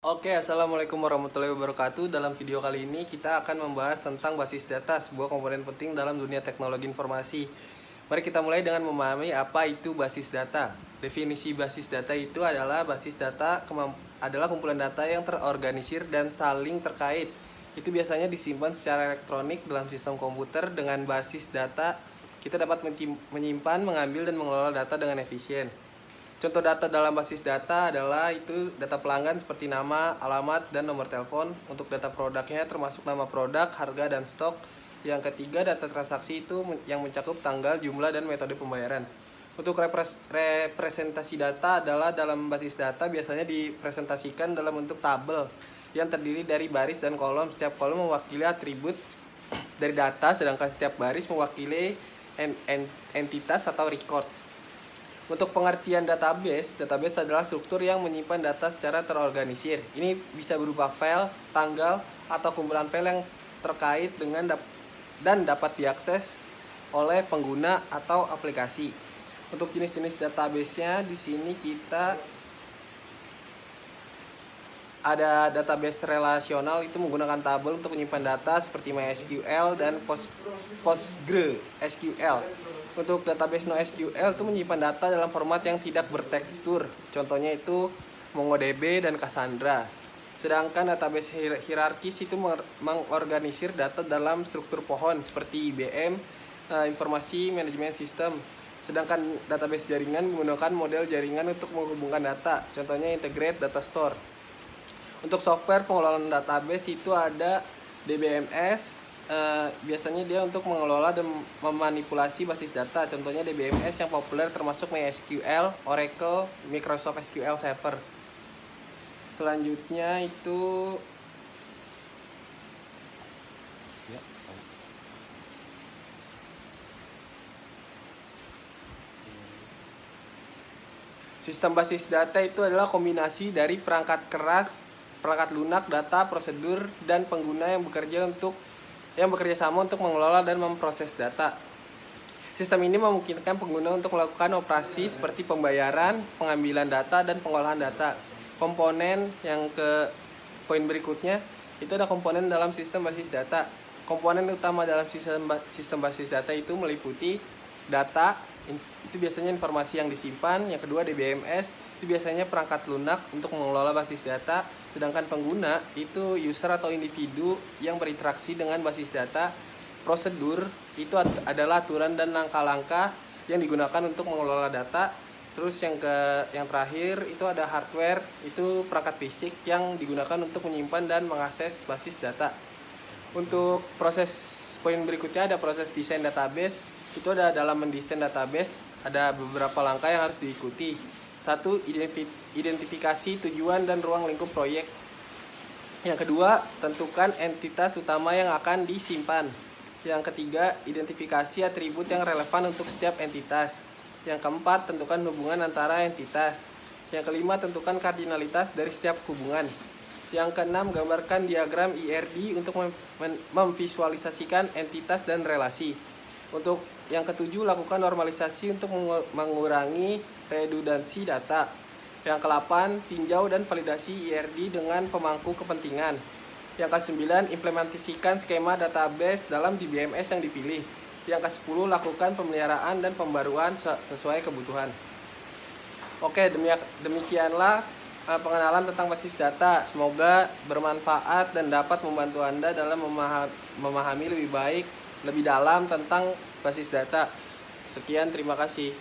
Oke, assalamualaikum warahmatullahi wabarakatuh. Dalam video kali ini kita akan membahas tentang basis data, sebuah komponen penting dalam dunia teknologi informasi. Mari kita mulai dengan memahami apa itu basis data. Definisi basis data itu adalah basis data adalah kumpulan data yang terorganisir dan saling terkait. Itu biasanya disimpan secara elektronik dalam sistem komputer. Dengan basis data, kita dapat menyimpan, mengambil, dan mengelola data dengan efisien. Contoh data dalam basis data adalah itu data pelanggan seperti nama, alamat, dan nomor telepon. Untuk data produknya termasuk nama produk, harga, dan stok. Yang ketiga, data transaksi itu yang mencakup tanggal, jumlah, dan metode pembayaran. Untuk representasi data adalah dalam basis data biasanya dipresentasikan dalam bentuk tabel yang terdiri dari baris dan kolom. Setiap kolom mewakili atribut dari data, sedangkan setiap baris mewakili entitas atau record. Untuk pengertian database adalah struktur yang menyimpan data secara terorganisir. Ini bisa berupa file, tanggal, atau kumpulan file yang terkait dengan dan dapat diakses oleh pengguna atau aplikasi. Untuk jenis-jenis database-nya di sini kita ada database relasional, itu menggunakan tabel untuk menyimpan data seperti MySQL dan PostgreSQL. Untuk database NoSQL itu menyimpan data dalam format yang tidak bertekstur. Contohnya itu MongoDB dan Cassandra. Sedangkan database hierarkis itu mengorganisir data dalam struktur pohon seperti IBM, Informasi Manajemen Sistem. Sedangkan database jaringan menggunakan model jaringan untuk menghubungkan data. Contohnya Integrated Data Store. Untuk software pengelolaan database itu ada DBMS. Biasanya dia untuk mengelola dan memanipulasi basis data. Contohnya DBMS yang populer termasuk MySQL, Oracle, Microsoft SQL Server. Selanjutnya itu sistem basis data itu adalah kombinasi dari perangkat keras, perangkat lunak, data, prosedur, dan pengguna yang bekerja sama untuk mengelola dan memproses data. Sistem ini memungkinkan pengguna untuk melakukan operasi seperti pembayaran, pengambilan data, dan pengolahan data. Komponen yang ke poin berikutnya itu ada komponen dalam sistem basis data. Komponen utama dalam sistem basis data itu meliputi data, itu biasanya informasi yang disimpan. Yang kedua DBMS, itu biasanya perangkat lunak untuk mengelola basis data. Sedangkan pengguna itu user atau individu yang berinteraksi dengan basis data. Prosedur itu adalah aturan dan langkah-langkah yang digunakan untuk mengelola data. Terus yang terakhir itu ada hardware, itu perangkat fisik yang digunakan untuk menyimpan dan mengakses basis data. Untuk proses poin berikutnya ada proses desain database. Itu ada dalam mendesain database ada beberapa langkah yang harus diikuti. 1. Identifikasi tujuan dan ruang lingkup proyek. Yang kedua, tentukan entitas utama yang akan disimpan. Yang ketiga, identifikasi atribut yang relevan untuk setiap entitas. Yang keempat, tentukan hubungan antara entitas. Yang kelima, tentukan kardinalitas dari setiap hubungan. Yang keenam, gambarkan diagram IRD untuk memvisualisasikan entitas dan relasi. Untuk yang ketujuh, lakukan normalisasi untuk mengurangi redundansi data. Yang ke-8, tinjau dan validasi IRD dengan pemangku kepentingan. Yang ke-9, implementasikan skema database dalam DBMS yang dipilih. Yang ke-10, lakukan pemeliharaan dan pembaruan sesuai kebutuhan. Oke, demikianlah pengenalan tentang basis data. Semoga bermanfaat dan dapat membantu Anda dalam memahami lebih baik, lebih dalam tentang basis data. Sekian, terima kasih.